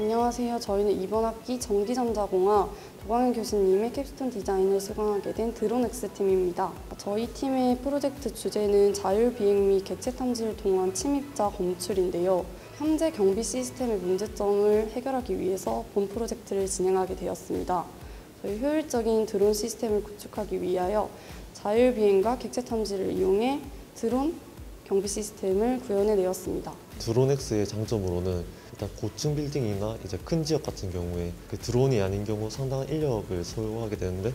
안녕하세요. 저희는 이번 학기 전기전자공학 도광현 교수님의 캡스톤 디자인을 수강하게 된 드론X 팀입니다. 저희 팀의 프로젝트 주제는 자율비행 및 객체 탐지를 통한 침입자 검출인데요. 현재 경비 시스템의 문제점을 해결하기 위해서 본 프로젝트를 진행하게 되었습니다. 저희 효율적인 드론 시스템을 구축하기 위하여 자율비행과 객체 탐지를 이용해 드론 경비 시스템을 구현해내었습니다. 드론X의 장점으로는 일단 고층 빌딩이나 이제 큰 지역 같은 경우에 그 드론이 아닌 경우 상당한 인력을 소요하게 되는데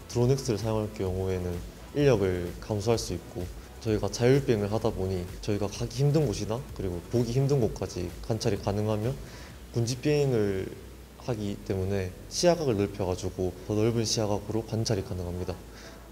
드론X를 사용할 경우에는 인력을 감소할 수 있고 저희가 자율비행을 하다 보니 저희가 가기 힘든 곳이나 그리고 보기 힘든 곳까지 관찰이 가능하며 군집비행을 하기 때문에 시야각을 넓혀가지고 더 넓은 시야각으로 관찰이 가능합니다.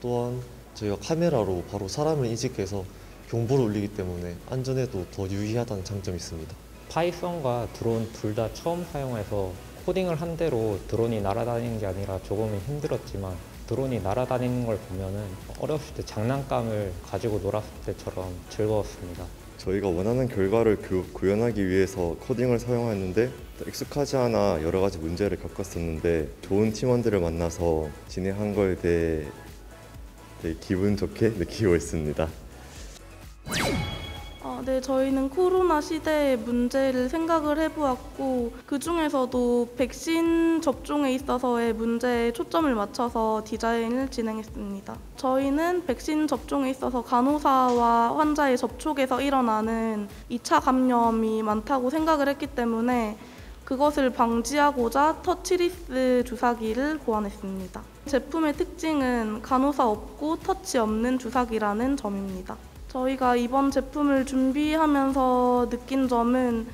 또한 저희가 카메라로 바로 사람을 인식해서 경보를 울리기 때문에 안전에도 더 유의하다는 장점이 있습니다. 파이썬과 드론 둘 다 처음 사용해서 코딩을 한 대로 드론이 날아다니는 게 아니라 조금은 힘들었지만 드론이 날아다니는 걸 보면은 어렸을 때 장난감을 가지고 놀았을 때처럼 즐거웠습니다. 저희가 원하는 결과를 구현하기 위해서 코딩을 사용했는데 익숙하지 않아 여러 가지 문제를 겪었었는데 좋은 팀원들을 만나서 진행한 거에 대해 되게 기분 좋게 느끼고 있습니다. 네, 저희는 코로나 시대의 문제를 생각을 해보았고 그 중에서도 백신 접종에 있어서의 문제에 초점을 맞춰서 디자인을 진행했습니다. 저희는 백신 접종에 있어서 간호사와 환자의 접촉에서 일어나는 2차 감염이 많다고 생각을 했기 때문에 그것을 방지하고자 터치리스 주사기를 고안했습니다. 제품의 특징은 간호사 없고 터치 없는 주사기라는 점입니다. 저희가 이번 제품을 준비하면서 느낀 점은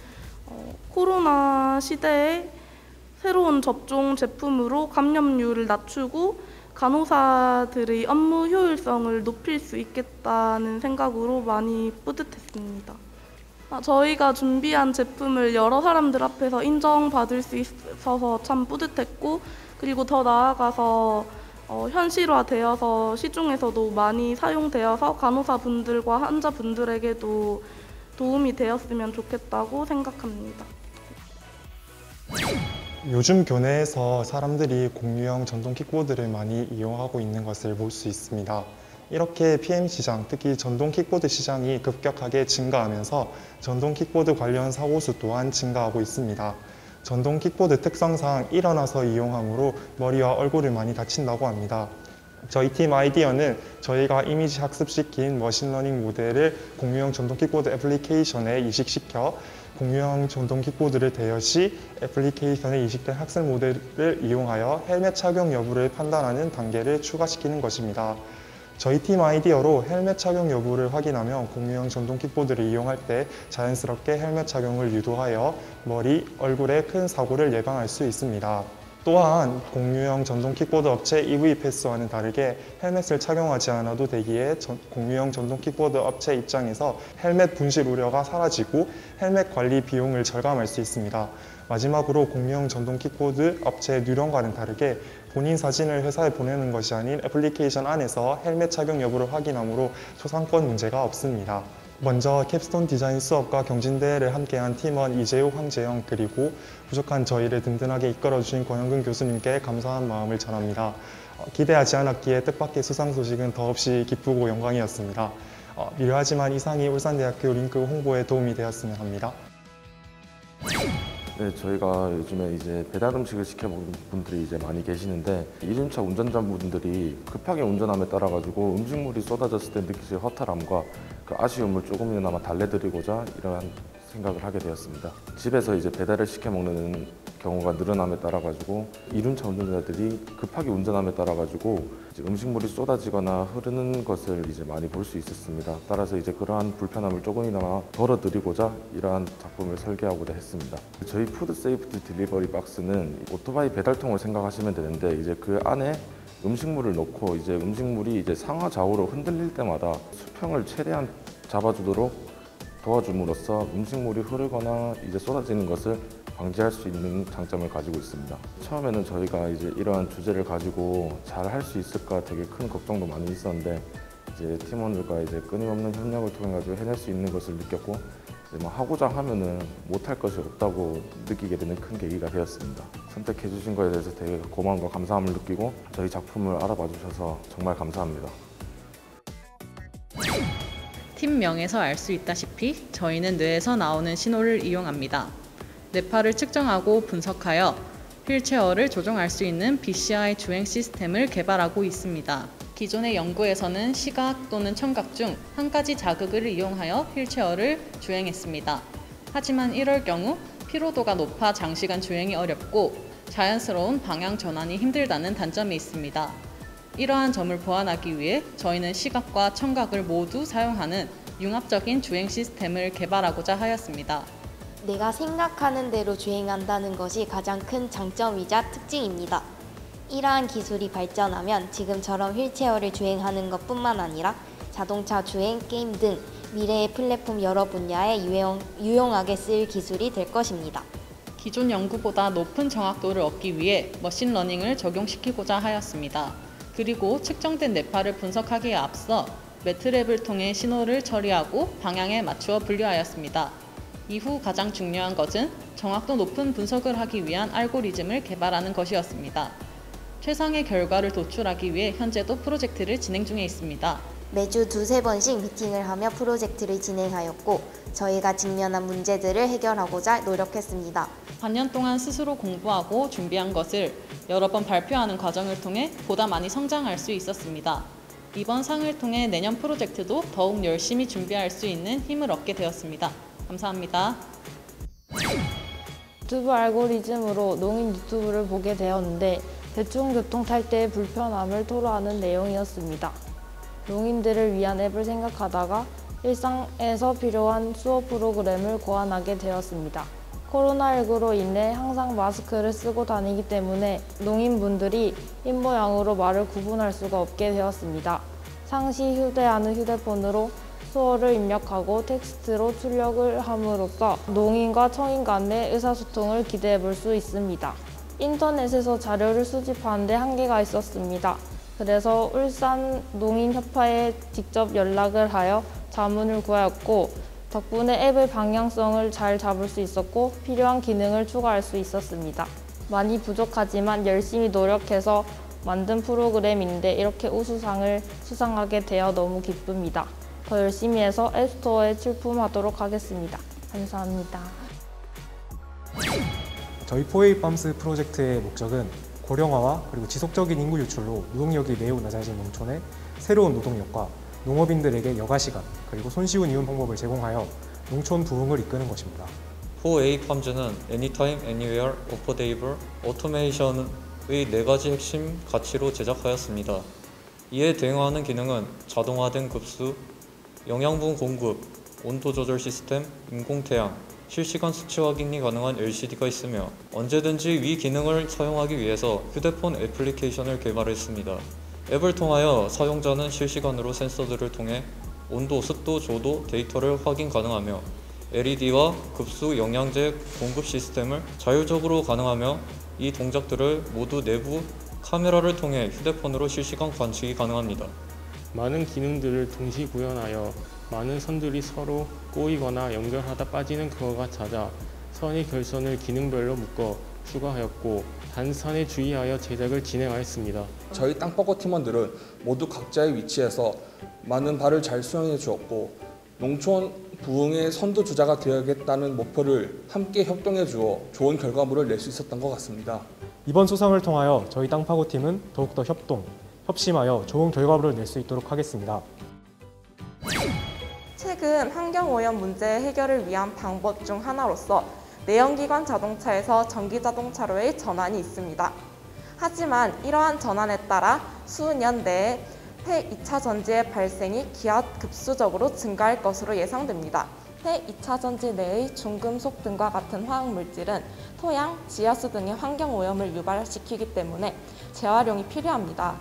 코로나 시대에 새로운 접종 제품으로 감염률을 낮추고 간호사들의 업무 효율성을 높일 수 있겠다는 생각으로 많이 뿌듯했습니다. 저희가 준비한 제품을 여러 사람들 앞에서 인정받을 수 있어서 참 뿌듯했고 그리고 더 나아가서 현실화되어서 시중에서도 많이 사용되어서 간호사분들과 환자분들에게도 도움이 되었으면 좋겠다고 생각합니다. 요즘 교내에서 사람들이 공유형 전동 킥보드를 많이 이용하고 있는 것을 볼 수 있습니다. 이렇게 PM 시장, 특히 전동 킥보드 시장이 급격하게 증가하면서 전동 킥보드 관련 사고수 또한 증가하고 있습니다. 전동 킥보드 특성상 일어나서 이용하므로 머리와 얼굴을 많이 다친다고 합니다. 저희 팀 아이디어는 저희가 이미지 학습시킨 머신러닝 모델을 공유형 전동 킥보드 애플리케이션에 이식시켜 공유형 전동 킥보드를 대여 시 애플리케이션에 이식된 학습 모델을 이용하여 헬멧 착용 여부를 판단하는 단계를 추가시키는 것입니다. 저희 팀 아이디어로 헬멧 착용 여부를 확인하면 공유형 전동 킥보드를 이용할 때 자연스럽게 헬멧 착용을 유도하여 머리, 얼굴에 큰 사고를 예방할 수 있습니다. 또한 공유형 전동 킥보드 업체 EV 패스와는 다르게 헬멧을 착용하지 않아도 되기에 공유형 전동 킥보드 업체 입장에서 헬멧 분실 우려가 사라지고 헬멧 관리 비용을 절감할 수 있습니다. 마지막으로 공유형 전동 킥보드 업체의 뉴런과는 다르게 본인 사진을 회사에 보내는 것이 아닌 애플리케이션 안에서 헬멧 착용 여부를 확인하므로 초상권 문제가 없습니다. 먼저 캡스톤 디자인 수업과 경진대회를 함께한 팀원 이재욱, 황재영 그리고 부족한 저희를 든든하게 이끌어주신 권영근 교수님께 감사한 마음을 전합니다. 기대하지 않았기에 뜻밖의 수상 소식은 더없이 기쁘고 영광이었습니다. 미묘하지만 이상이 울산대학교 링크 홍보에 도움이 되었으면 합니다. 네, 저희가 요즘에 이제 배달 음식을 시켜 먹는 분들이 이제 많이 계시는데 이륜차 운전자분들이 급하게 운전함에 따라 가지고 음식물이 쏟아졌을 때 느끼실 허탈함과 그 아쉬움을 조금이나마 달래드리고자 이러한 생각을 하게 되었습니다. 집에서 이제 배달을 시켜 먹는 경우가 늘어남에 따라 가지고 이륜차 운전자들이 급하게 운전함에 따라 가지고 음식물이 쏟아지거나 흐르는 것을 이제 많이 볼 수 있었습니다. 따라서 이제 그러한 불편함을 조금이나마 덜어드리고자 이러한 작품을 설계하고자 했습니다. 저희 푸드 세이프티 딜리버리 박스는 오토바이 배달통을 생각하시면 되는데 이제 그 안에 음식물을 넣고 이제 음식물이 이제 상하 좌우로 흔들릴 때마다 수평을 최대한 잡아주도록 도와줌으로써 음식물이 흐르거나 이제 쏟아지는 것을 방지할 수 있는 장점을 가지고 있습니다. 처음에는 저희가 이제 이러한 주제를 가지고 잘 할 수 있을까 되게 큰 걱정도 많이 있었는데 이제 팀원들과 이제 끊임없는 협력을 통해 가지고 해낼 수 있는 것을 느꼈고 뭐 하고자 하면은 못할 것이 없다고 느끼게 되는 큰 계기가 되었습니다. 선택해 주신 거에 대해서 되게 고마움과 감사함을 느끼고 저희 작품을 알아봐 주셔서 정말 감사합니다. 팀명에서 알 수 있다시피 저희는 뇌에서 나오는 신호를 이용합니다. 뇌파를 측정하고 분석하여 휠체어를 조종할 수 있는 BCI 주행 시스템을 개발하고 있습니다. 기존의 연구에서는 시각 또는 청각 중 한 가지 자극을 이용하여 휠체어를 주행했습니다. 하지만 이럴 경우 피로도가 높아 장시간 주행이 어렵고 자연스러운 방향 전환이 힘들다는 단점이 있습니다. 이러한 점을 보완하기 위해 저희는 시각과 청각을 모두 사용하는 융합적인 주행 시스템을 개발하고자 하였습니다. 내가 생각하는 대로 주행한다는 것이 가장 큰 장점이자 특징입니다. 이러한 기술이 발전하면 지금처럼 휠체어를 주행하는 것뿐만 아니라 자동차 주행, 게임 등 미래의 플랫폼 여러 분야에 유용하게 쓰일 기술이 될 것입니다. 기존 연구보다 높은 정확도를 얻기 위해 머신러닝을 적용시키고자 하였습니다. 그리고 측정된 뇌파를 분석하기에 앞서 매트랩을 통해 신호를 처리하고 방향에 맞추어 분류하였습니다. 이후 가장 중요한 것은 정확도 높은 분석을 하기 위한 알고리즘을 개발하는 것이었습니다. 최상의 결과를 도출하기 위해 현재도 프로젝트를 진행 중에 있습니다. 매주 2-3번씩 미팅을 하며 프로젝트를 진행하였고 저희가 직면한 문제들을 해결하고자 노력했습니다. 반년 동안 스스로 공부하고 준비한 것을 여러 번 발표하는 과정을 통해 보다 많이 성장할 수 있었습니다. 이번 상을 통해 내년 프로젝트도 더욱 열심히 준비할 수 있는 힘을 얻게 되었습니다. 감사합니다. 유튜브 알고리즘으로 농인 유튜브를 보게 되었는데 대중교통 탈 때의 불편함을 토로하는 내용이었습니다. 농인들을 위한 앱을 생각하다가 일상에서 필요한 수업 프로그램을 고안하게 되었습니다. 코로나19로 인해 항상 마스크를 쓰고 다니기 때문에 농인분들이 입모양으로 말을 구분할 수가 없게 되었습니다. 상시 휴대하는 휴대폰으로 수어를 입력하고 텍스트로 출력을 함으로써 농인과 청인 간의 의사소통을 기대해 볼 수 있습니다. 인터넷에서 자료를 수집하는 데 한계가 있었습니다. 그래서 울산 농인협회에 직접 연락을 하여 자문을 구하였고 덕분에 앱의 방향성을 잘 잡을 수 있었고 필요한 기능을 추가할 수 있었습니다. 많이 부족하지만 열심히 노력해서 만든 프로그램인데 이렇게 우수상을 수상하게 되어 너무 기쁩니다. 더 열심히 해서 앱스토어에 출품하도록 하겠습니다. 감사합니다. 저희 4A 팜스 프로젝트의 목적은 고령화와 그리고 지속적인 인구 유출로 노동력이 매우 낮아진 농촌의 새로운 노동력과 농업인들에게 여가시간 그리고 손쉬운 이용 방법을 제공하여 농촌 부흥을 이끄는 것입니다. 4A 팜즈는 Anytime, Anywhere, Affordable, Automation의 4가지 핵심 가치로 제작하였습니다. 이에 대응하는 기능은 자동화된 급수, 영양분 공급, 온도 조절 시스템, 인공태양, 실시간 수치 확인이 가능한 LCD가 있으며 언제든지 위 기능을 사용하기 위해서 휴대폰 애플리케이션을 개발했습니다. 앱을 통하여 사용자는 실시간으로 센서들을 통해 온도, 습도, 조도 데이터를 확인 가능하며 LED와 급수, 영양제 공급 시스템을 자율적으로 가능하며 이 동작들을 모두 내부 카메라를 통해 휴대폰으로 실시간 관측이 가능합니다. 많은 기능들을 동시 구현하여 많은 선들이 서로 꼬이거나 연결하다 빠지는 경우가 잦아 선의 결선을 기능별로 묶어 추가하였고 단선에 주의하여 제작을 진행하였습니다. 저희 땅바꿔 팀원들은 모두 각자의 위치에서 많은 발을 잘 수행해 주었고 농촌 부흥의 선두주자가 되어야겠다는 목표를 함께 협동해 주어 좋은 결과물을 낼 수 있었던 것 같습니다. 이번 수상을 통하여 저희 땅파고 팀은 더욱더 협심하여 좋은 결과물을 낼 수 있도록 하겠습니다. 최근 환경오염 문제 해결을 위한 방법 중 하나로서 내연기관 자동차에서 전기자동차로의 전환이 있습니다. 하지만 이러한 전환에 따라 수년 내에 폐2차 전지의 발생이 기하급수적으로 증가할 것으로 예상됩니다. 폐2차 전지 내의 중금속 등과 같은 화학물질은 토양, 지하수 등의 환경오염을 유발시키기 때문에 재활용이 필요합니다.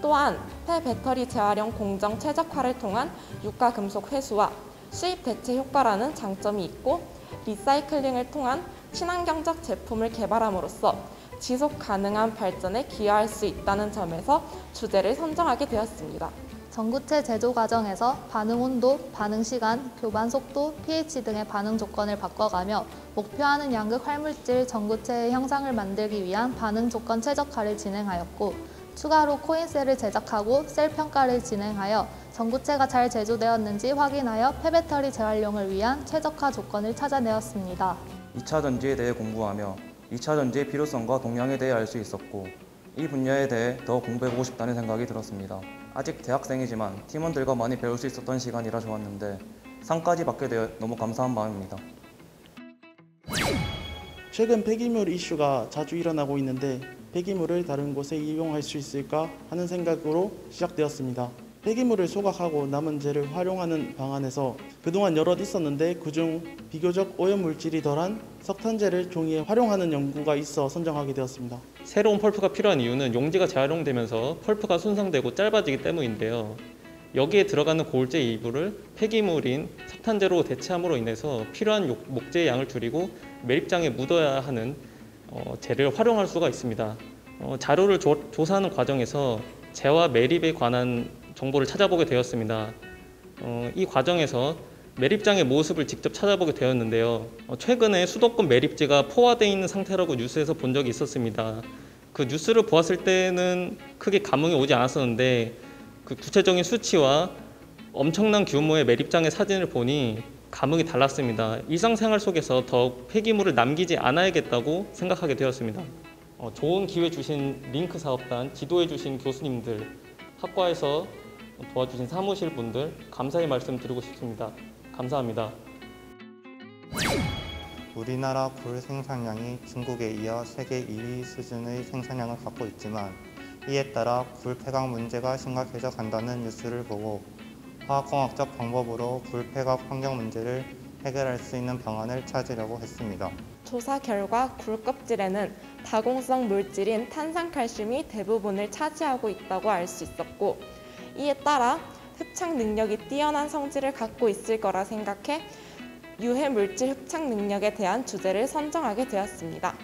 또한 폐배터리 재활용 공정 최적화를 통한 유가금속 회수와 수입 대체 효과라는 장점이 있고 리사이클링을 통한 친환경적 제품을 개발함으로써 지속 가능한 발전에 기여할 수 있다는 점에서 주제를 선정하게 되었습니다. 전구체 제조 과정에서 반응 온도, 반응 시간, 교반 속도, pH 등의 반응 조건을 바꿔가며 목표하는 양극 활물질 전구체의 형상을 만들기 위한 반응 조건 최적화를 진행하였고, 추가로 코인셀을 제작하고 셀 평가를 진행하여 전구체가 잘 제조되었는지 확인하여 폐배터리 재활용을 위한 최적화 조건을 찾아내었습니다. 2차 전지에 대해 공부하며 2차 전지의 필요성과 동향에 대해 알 수 있었고, 이 분야에 대해 더 공부해보고 싶다는 생각이 들었습니다. 아직 대학생이지만 팀원들과 많이 배울 수 있었던 시간이라 좋았는데 상까지 받게 되어 너무 감사한 마음입니다. 최근 폐기물 이슈가 자주 일어나고 있는데 폐기물을 다른 곳에 이용할 수 있을까 하는 생각으로 시작되었습니다. 폐기물을 소각하고 남은 재를 활용하는 방안에서 그동안 여럿 있었는데 그중 비교적 오염물질이 덜한 석탄재를 종이에 활용하는 연구가 있어 선정하게 되었습니다. 새로운 펄프가 필요한 이유는 용지가 재활용되면서 펄프가 손상되고 짧아지기 때문인데요. 여기에 들어가는 고울재 일부를 폐기물인 석탄재로 대체함으로 인해서 필요한 목재의 양을 줄이고 매립장에 묻어야 하는 재를 활용할 수가 있습니다. 자료를 조사하는 과정에서 재와 매립에 관한 정보를 찾아보게 되었습니다. 이 과정에서 매립장의 모습을 직접 찾아보게 되었는데요. 최근에 수도권 매립지가 포화되어 있는 상태라고 뉴스에서 본 적이 있었습니다. 그 뉴스를 보았을 때는 크게 감흥이 오지 않았었는데 그 구체적인 수치와 엄청난 규모의 매립장의 사진을 보니 감흥이 달랐습니다. 일상생활 속에서 더욱 폐기물을 남기지 않아야겠다고 생각하게 되었습니다. 좋은 기회 주신 링크 사업단, 지도해 주신 교수님들, 학과에서 도와주신 사무실 분들 감사의 말씀 드리고 싶습니다. 감사합니다. 우리나라 불 생산량이 중국에 이어 세계 2위 수준의 생산량을 갖고 있지만 이에 따라 불 폐각 문제가 심각해져 간다는 뉴스를 보고 화학공학적 방법으로 불 폐각 환경 문제를 해결할 수 있는 방안을 찾으려고 했습니다. 조사 결과 굴 껍질에는 다공성 물질인 탄산칼슘이 대부분을 차지하고 있다고 알 수 있었고, 이에 따라 흡착 능력이 뛰어난 성질을 갖고 있을 거라 생각해 유해 물질 흡착 능력에 대한 주제를 선정하게 되었습니다.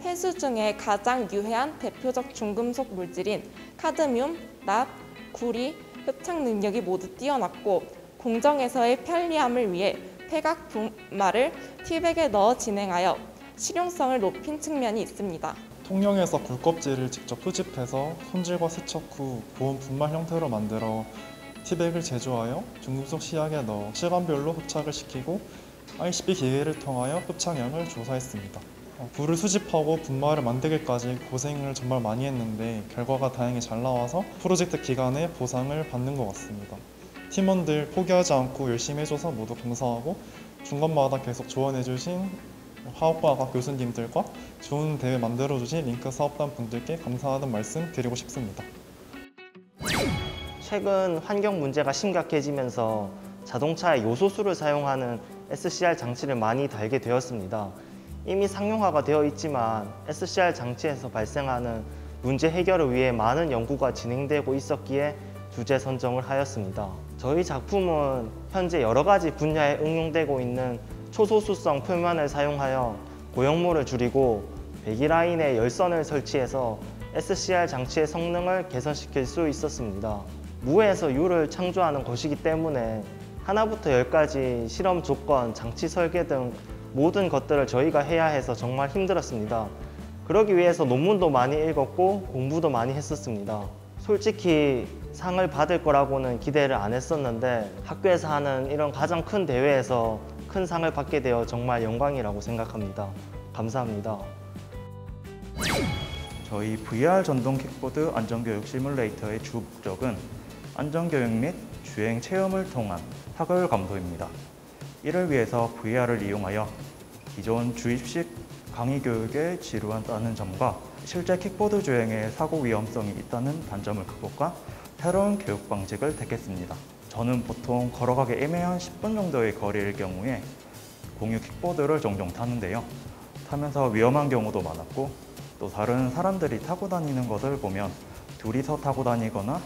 해수 중에 가장 유해한 대표적 중금속 물질인 카드뮴, 납, 구리 흡착 능력이 모두 뛰어났고, 공정에서의 편리함을 위해 폐각 분말을 티백에 넣어 진행하여 실용성을 높인 측면이 있습니다. 통영에서 굴껍질을 직접 수집해서 손질과 세척 후 고온 분말 형태로 만들어 티백을 제조하여 중금속 시약에 넣어 시간별로 흡착을 시키고 ICP 기계를 통하여 흡착량을 조사했습니다. 굴을 수집하고 분말을 만들기까지 고생을 정말 많이 했는데 결과가 다행히 잘 나와서 프로젝트 기간에 보상을 받는 것 같습니다. 팀원들 포기하지 않고 열심히 해줘서 모두 감사하고 중간마다 계속 조언해주신 화학과학 교수님들과 좋은 대회 만들어주신 링크 사업단 분들께 감사하다는 말씀 드리고 싶습니다. 최근 환경 문제가 심각해지면서 자동차에 요소수를 사용하는 SCR 장치를 많이 달게 되었습니다. 이미 상용화가 되어 있지만 SCR 장치에서 발생하는 문제 해결을 위해 많은 연구가 진행되고 있었기에 주제 선정을 하였습니다. 저희 작품은 현재 여러 가지 분야에 응용되고 있는 초소수성 표면을 사용하여 고형물을 줄이고 배기라인에 열선을 설치해서 SCR 장치의 성능을 개선시킬 수 있었습니다. 무에서 유를 창조하는 것이기 때문에 하나부터 10까지 실험 조건, 장치 설계 등 모든 것들을 저희가 해야 해서 정말 힘들었습니다. 그러기 위해서 논문도 많이 읽었고 공부도 많이 했었습니다. 솔직히 상을 받을 거라고는 기대를 안 했었는데 학교에서 하는 이런 가장 큰 대회에서 큰 상을 받게 되어 정말 영광이라고 생각합니다. 감사합니다. 저희 VR 전동 킥보드 안전교육 시뮬레이터의 주 목적은 안전교육 및 주행 체험을 통한 사고율 감소입니다. 이를 위해서 VR을 이용하여 기존 주입식 강의 교육에 지루하다는 점과 실제 킥보드 주행에 사고 위험성이 있다는 단점을 극복한 새로운 교육 방식을 택했습니다. 저는 보통 걸어가기 애매한 10분 정도의 거리일 경우에 공유 킥보드를 종종 타는데요. 타면서 위험한 경우도 많았고 또 다른 사람들이 타고 다니는 것을 보면 둘이서 타고 다니거나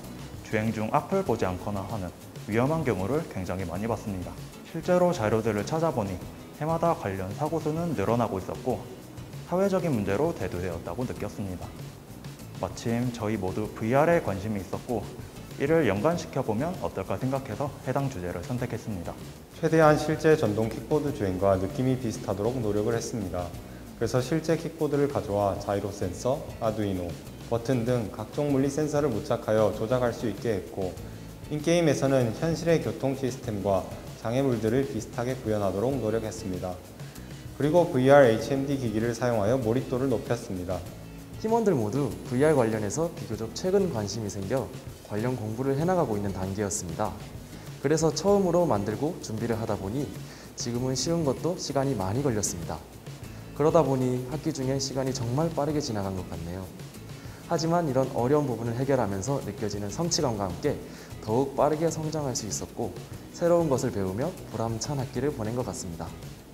주행 중 앞을 보지 않거나 하는 위험한 경우를 굉장히 많이 봤습니다. 실제로 자료들을 찾아보니 해마다 관련 사고 수는 늘어나고 있었고 사회적인 문제로 대두되었다고 느꼈습니다. 마침 저희 모두 VR에 관심이 있었고 이를 연관시켜보면 어떨까 생각해서 해당 주제를 선택했습니다. 최대한 실제 전동 킥보드 주행과 느낌이 비슷하도록 노력을 했습니다. 그래서 실제 킥보드를 가져와 자이로 센서, 아두이노, 버튼 등 각종 물리 센서를 부착하여 조작할 수 있게 했고, 인게임에서는 현실의 교통 시스템과 장애물들을 비슷하게 구현하도록 노력했습니다. 그리고 VR HMD 기기를 사용하여 몰입도를 높였습니다. 팀원들 모두 VR 관련해서 비교적 최근 관심이 생겨 관련 공부를 해나가고 있는 단계였습니다. 그래서 처음으로 만들고 준비를 하다 보니 지금은 쉬운 것도 시간이 많이 걸렸습니다. 그러다 보니 학기 중에 시간이 정말 빠르게 지나간 것 같네요. 하지만 이런 어려운 부분을 해결하면서 느껴지는 성취감과 함께 더욱 빠르게 성장할 수 있었고 새로운 것을 배우며 보람찬 학기를 보낸 것 같습니다.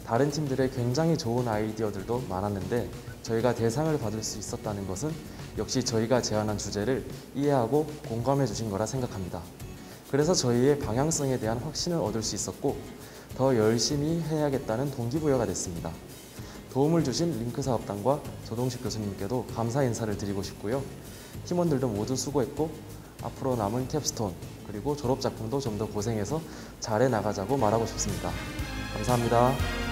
다른 팀들의 굉장히 좋은 아이디어들도 많았는데 저희가 대상을 받을 수 있었다는 것은 역시 저희가 제안한 주제를 이해하고 공감해 주신 거라 생각합니다. 그래서 저희의 방향성에 대한 확신을 얻을 수 있었고 더 열심히 해야겠다는 동기부여가 됐습니다. 도움을 주신 링크 사업단과 조동식 교수님께도 감사 인사를 드리고 싶고요. 팀원들도 모두 수고했고 앞으로 남은 캡스톤 그리고 졸업작품도 좀 더 고생해서 잘해 나가자고 말하고 싶습니다. 감사합니다.